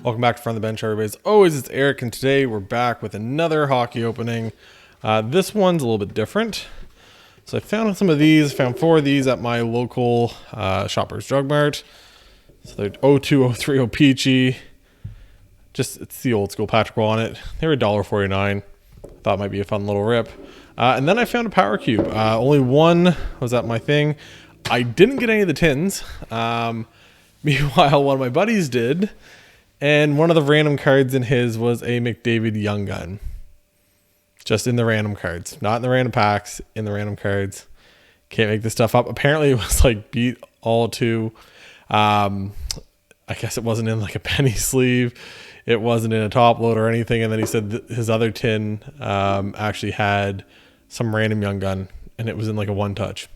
Welcome back to From the Bench, everybody. As always, it's Eric, and today we're back with another hockey opening. This one's a little bit different. So I found some of these, found 4 of these at my local Shoppers Drug Mart. So they're 0203 OPC. Just, it's the old school Patrick Wall on it. They were $1.49. Thought it might be a fun little rip. And then I found a Power Cube. Only one was at my thing. I didn't get any of the tins. Meanwhile, one of my buddies did. And one of the random cards in his was a McDavid Young Gun. Just in the random cards. Not in the random packs, in the random cards. Can't make this stuff up. Apparently it was like beat all to. I guess it wasn't in like a penny sleeve. It wasn't in a top load or anything. And then he said his other tin actually had some random Young Gun. And it was in like a one touch.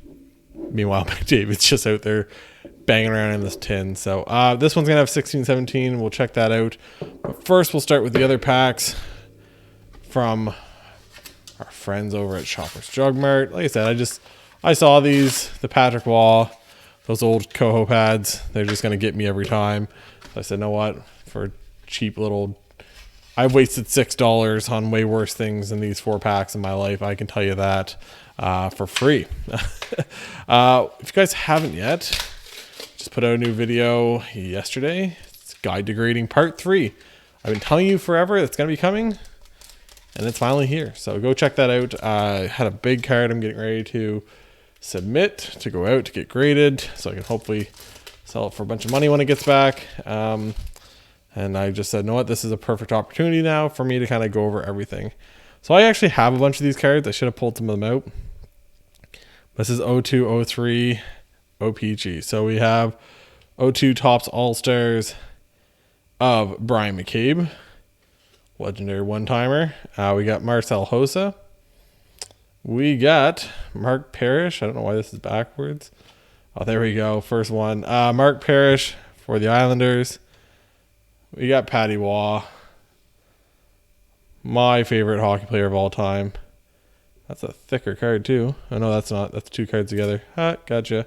Meanwhile, McDavid's just out there banging around in this tin. So this one's gonna have 16-17. We'll check that out. But first we'll start with the other packs from our friends over at Shoppers Drug Mart. Like I said, I saw these, the Patrick Wall, those old Coho pads. They're just gonna get me every time. So I said, know what? For cheap little, I've wasted $6 on way worse things than these 4 packs in my life. I can tell you that for free. If you guys haven't yet, just put out a new video yesterday. It's Guide to Grading Part 3. I've been telling you forever it's going to be coming, and it's finally here. So go check that out. I had a big card I'm getting ready to submit to go out to get graded, so I can hopefully sell it for a bunch of money when it gets back. And I just said, you know what, this is a perfect opportunity now for me to kind of go over everything. So I actually have a bunch of these cards. I should have pulled some of them out. This is 0203 OPG. So we have 02 Topps All-Stars of Brian McCabe, legendary one-timer. We got Marcel Hossa. We got Mark Parrish. I don't know why this is backwards. Oh, there we go. First one. Mark Parrish for the Islanders. We got Patty Waugh, my favorite hockey player of all time. That's a thicker card too. Oh no, that's not. That's 2 cards together. Gotcha.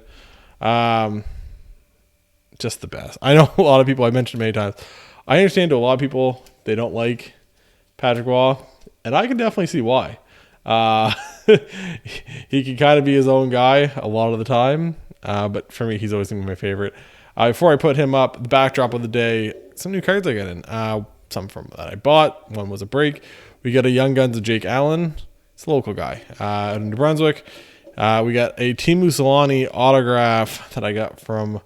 Just the best. I know a lot of people, I mentioned many times, I understand to a lot of people they don't like Patrick Waugh, and I can definitely see why. He can kind of be his own guy a lot of the time, but for me, he's always been my favorite. Before I put him up, the backdrop of the day, some new cards I got in. Some from that I bought. One was a break. We got a Young Guns of Jake Allen. It's a local guy out in New Brunswick. We got a Teemu Selanne autograph that I got from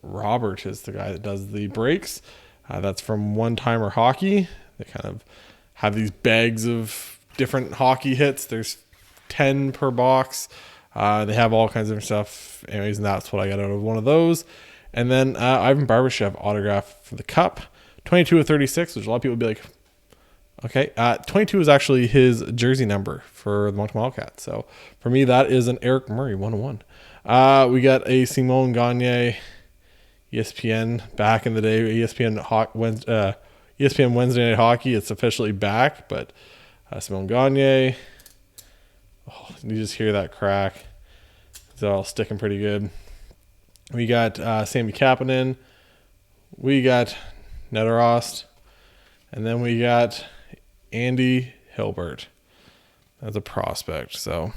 Robert, is the guy that does the breaks. That's from One Timer Hockey. They kind of have these bags of different hockey hits. There's 10 per box. They have all kinds of different stuff. Anyways, and that's what I got out of one of those. And then Ivan Barbashev autograph for the Cup. 22 of 36, which a lot of people would be like, okay. 22 is actually his jersey number for the Moncton Wildcats. So for me, that is an Eric Murray 101. We got a Simone Gagne ESPN back in the day. ESPN Wednesday Night Hockey. It's officially back, but Simone Gagne. Oh, you just hear that crack. It's all sticking pretty good. We got Sammy Kapanen. We got Neterost. And then we got Andy Hilbert as a prospect. So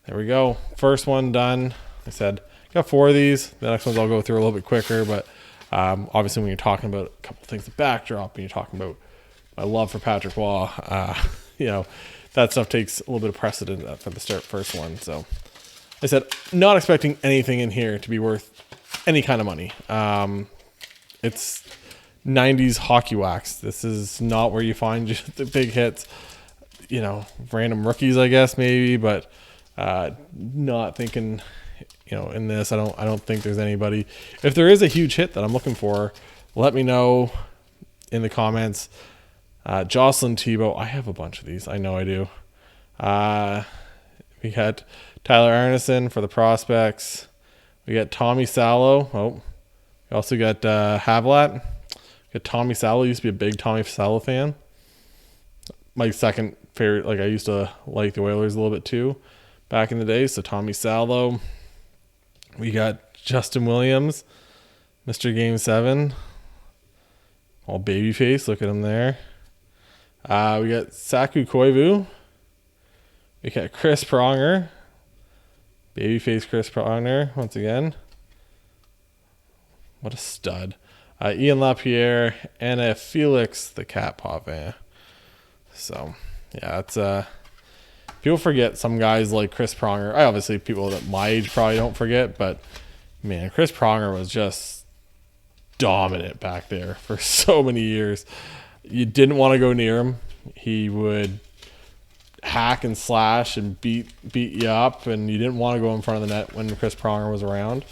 there we go. First one done. Like I said, got 4 of these. The next ones I'll go through a little bit quicker. But obviously when you're talking about a couple things, the backdrop, and you're talking about my love for Patrick Waugh, that stuff takes a little bit of precedent for the first one. So like I said, not expecting anything in here to be worth any kind of money. It's 90s hockey wax. This is not where you find the big hits. Random rookies, I guess, maybe, but not thinking, in this, I don't think there's anybody. If there is a huge hit that I'm looking for, let me know in the comments. Jocelyn Thibault, I have a bunch of these. I know I do. We got Tyler Arneson for the prospects. We got Tommy Salo. Oh, we also got Havlat. We got Tommy Salo. Used to be a big Tommy Salo fan. My second favorite. I used to like the Oilers a little bit too back in the day. So Tommy Salo. We got Justin Williams, Mr. Game 7. All baby face. Look at him there. We got Saku Koivu. We got Chris Pronger. Babyface Chris Pronger once again. What a stud. Ian LaPierre and a Felix the Cat Pauvin. So, yeah, it's people forget some guys like Chris Pronger. Obviously, people that my age probably don't forget, but man, Chris Pronger was just dominant back there for so many years. You didn't want to go near him. He would hack and slash and beat you up, and you didn't want to go in front of the net when Chris Pronger was around.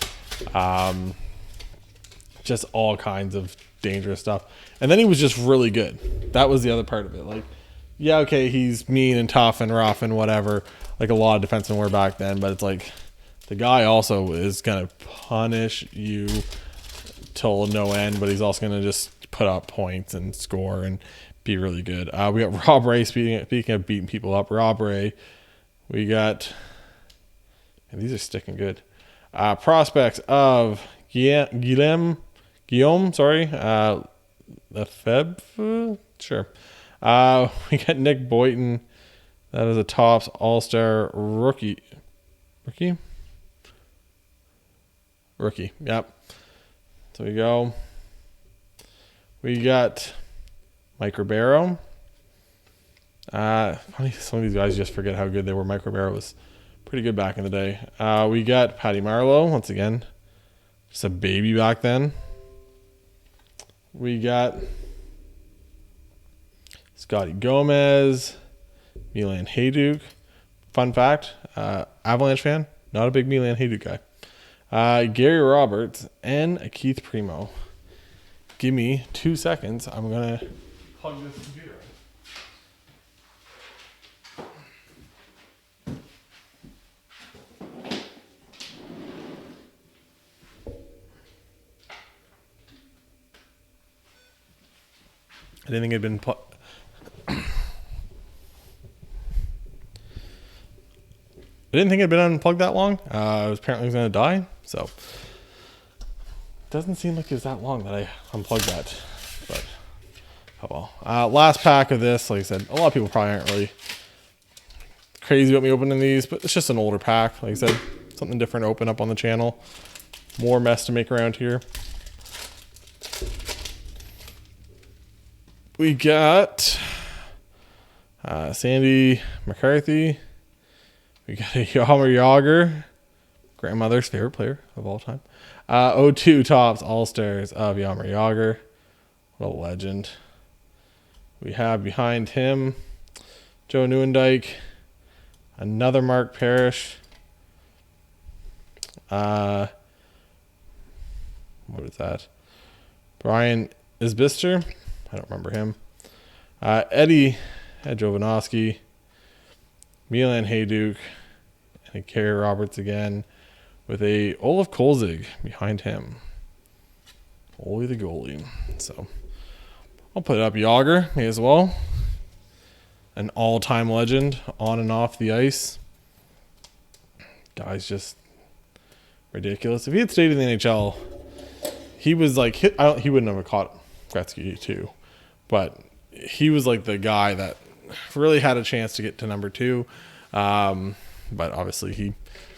Just all kinds of dangerous stuff. And then he was just really good. That was the other part of it. Like, yeah, okay, he's mean and tough and rough and whatever, like a lot of defensemen were back then, but it's like the guy also is going to punish you till no end, but he's also going to just put up points and score and be really good. We got Rob Ray, speaking of beating people up, Rob Ray. We got, and these are sticking good, prospects of Guillaume, Lefebvre, sure. We got Nick Boynton. That is a Topps All-Star rookie. Yep. So we go. We got Mike Ribeiro. Funny, some of these guys just forget how good they were. Mike Ribeiro was pretty good back in the day. We got Patty Marleau, once again. Just a baby back then. We got Scotty Gomez, Milan Hajduk. Fun fact, Avalanche fan, not a big Milan Hajduk guy. Gary Roberts and Keith Primo. Give me 2 seconds. I'm going to plug this computer in. I didn't think it'd been unplugged that long. I was apparently going to die, so doesn't seem like it was that long that I unplugged that. But oh well. Last pack of this. Like I said, a lot of people probably aren't really crazy about me opening these, but it's just an older pack. Like I said, something different to open up on the channel. More mess to make around here. We got Sandy McCarthy. We got a Yammer Yager, grandmother's favorite player of all time. 02 Topps All-Stars of Yammer Yager. What a legend. We have behind him Joe Nieuwendyk, another Mark Parrish. What is that? Brian Isbister. I don't remember him. Eddie Jovanovski, Milan Hajduk, and Gary Roberts again, with a Olaf Kolzig behind him. Ole the goalie. So I'll put it up. Yager as well. An all-time legend on and off the ice. Guy's just ridiculous. If he had stayed in the NHL, he was like, he wouldn't have caught Gretzky too. But he was like the guy that really had a chance to get to number 2. But obviously he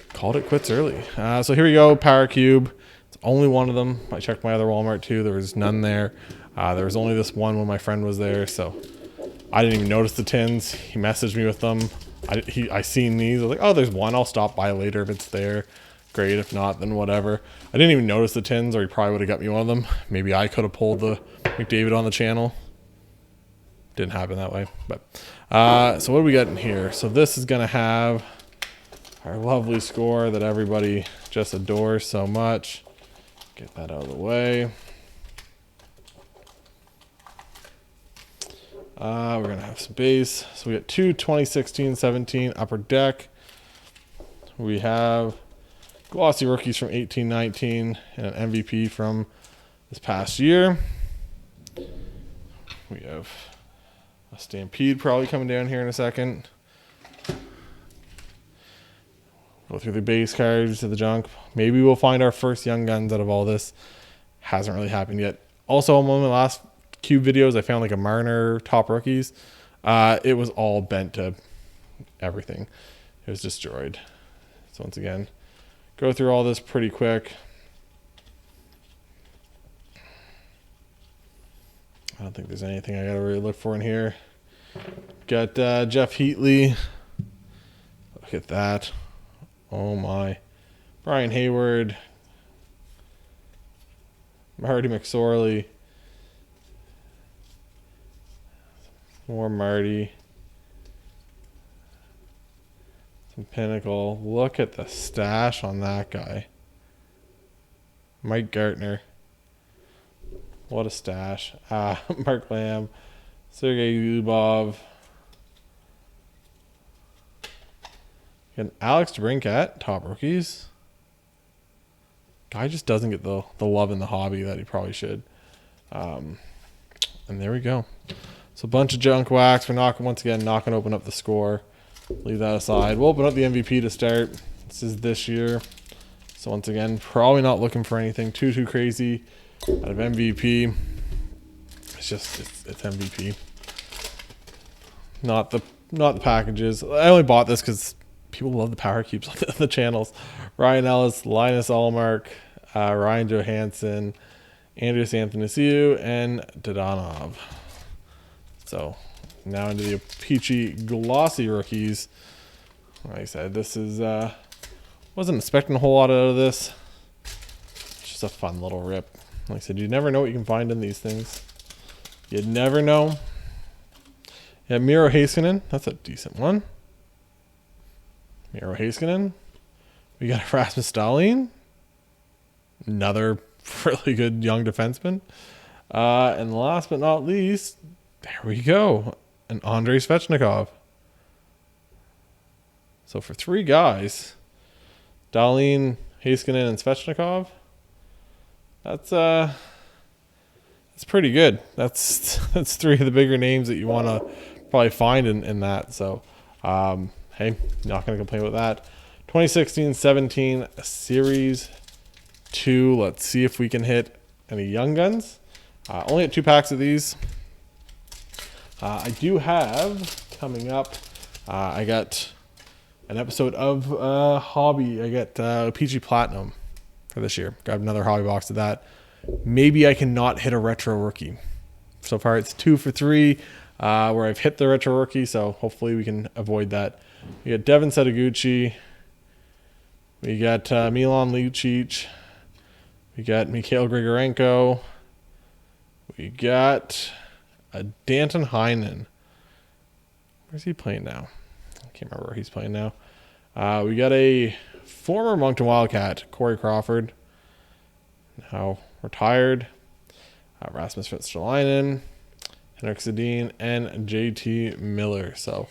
called it quits early. So here we go, Power Cube. It's only one of them. I checked my other Walmart too. There was none there. There was only this one when my friend was there. So I didn't even notice the tins. He messaged me with them. I seen these. I was like, oh, there's one. I'll stop by later if it's there. Great. If not, then whatever. I didn't even notice the tins, or he probably would have got me one of them. Maybe I could have pulled the McDavid on the channel. Didn't happen that way. But so what do we got in here? So this is going to have our lovely score that everybody just adores so much. Get that out of the way. We're going to have some base. So we got 2 2016-17 Upper Deck. We have glossy rookies from 18-19 and an MVP from this past year. We have a Stampede probably coming down here in a second. Go through the base cards to the junk. Maybe we'll find our first Young Guns out of all this. Hasn't really happened yet. Also, one of my last cube videos, I found like a Marner top rookies. It was all bent to everything. It was destroyed. So once again, go through all this pretty quick. I don't think there's anything I gotta really look for in here. Got Jeff Heatley. Look at that. Oh my. Brian Hayward. Marty McSorley. More Marty. Some Pinnacle. Look at the stash on that guy. Mike Gartner. What a stash. Mark Lamb. Sergey Lubov. And Alex DeBrincat, top rookies. Guy just doesn't get the love in the hobby that he probably should. And there we go. So a bunch of junk wax. We're not going to open up the score. Leave that aside. We'll open up the MVP to start. This is this year. So once again, probably not looking for anything too crazy out of MVP. It's just it's MVP. Not the packages. I only bought this because people love the power cubes on the channels. Ryan Ellis, Linus Allmark, Ryan Johansson, Andreas Athanasiou, and Dodonov. So now into the peachy glossy rookies. Like I said, this is wasn't expecting a whole lot out of this. It's just a fun little rip. Like I said, you never know what you can find in these things. You never know. Yeah, Miro Heiskanen. That's a decent one. Miro Heiskanen. We got Rasmus Dahlin. Another really good young defenseman. And last but not least, there we go. An Andrei Svechnikov. So for 3 guys, Dahlin, Heiskanen, and Svechnikov, that's pretty good. That's 3 of the bigger names that you want to probably find in that. So, hey, not going to complain about that. 2016-17 Series 2. Let's see if we can hit any Young Guns. Only at 2 packs of these. I do have coming up, I got an episode of Hobby. I got OPC Platinum for this year. Got another hobby box of that. Maybe I can not hit a retro rookie. So far it's 2 for 3 where I've hit the retro rookie, so hopefully we can avoid that. We got Devin Setoguchi. We got Milan Lucic. We got Mikhail Grigorenko. We got Danton Heinen. Where's he playing now? I can't remember where he's playing now. We got a former Moncton Wildcat, Corey Crawford, now retired. Rasmus Ristolainen, Henrik Sedin, and JT Miller. So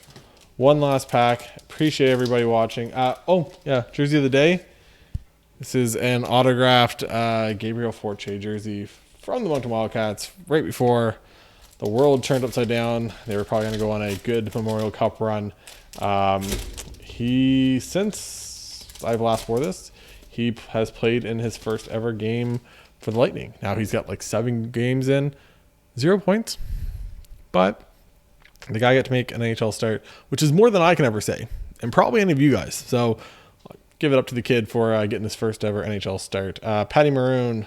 one last pack. Appreciate everybody watching. Oh, yeah, jersey of the day. This is an autographed Gabriel Forte jersey from the Moncton Wildcats right before the world turned upside down. They were probably going to go on a good Memorial Cup run. Since I've last wore this, he has played in his first ever game for the Lightning. Now he's got like 7 games in, 0 points. But the guy got to make an NHL start, which is more than I can ever say, and probably any of you guys. So give it up to the kid for getting his first ever NHL start. Patty Maroon.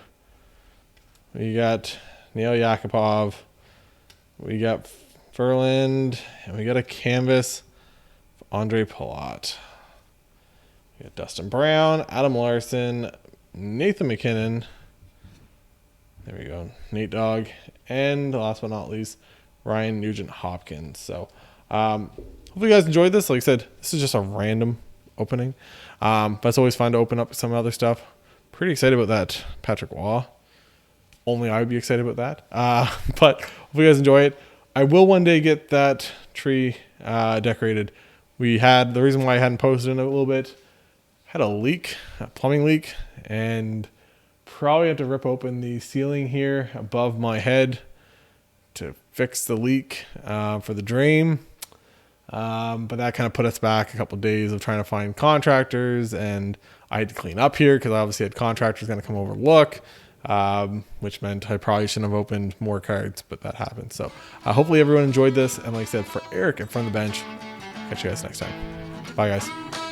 We got Neil Yakupov. We got Ferland, and we got a canvas of Andre Palat. We got Dustin Brown, Adam Larson, Nathan McKinnon. There we go, Nate Dogg, and last but not least, Ryan Nugent Hopkins. So hopefully you guys enjoyed this. Like I said, this is just a random opening, but it's always fun to open up some other stuff. Pretty excited about that Patrick Waugh. Only I would be excited about that. But hopefully you guys enjoy it. I will one day get that tree decorated. The reason why I hadn't posted in a little bit, had a leak, a plumbing leak, and probably have to rip open the ceiling here above my head to fix the leak for the drain. But that kind of put us back a couple of days of trying to find contractors, and I had to clean up here because I obviously had contractors going to come over and look. which meant I probably shouldn't have opened more cards, but that happened. So hopefully everyone enjoyed this. And like I said, for Eric and From the Bench, catch you guys next time. Bye, guys.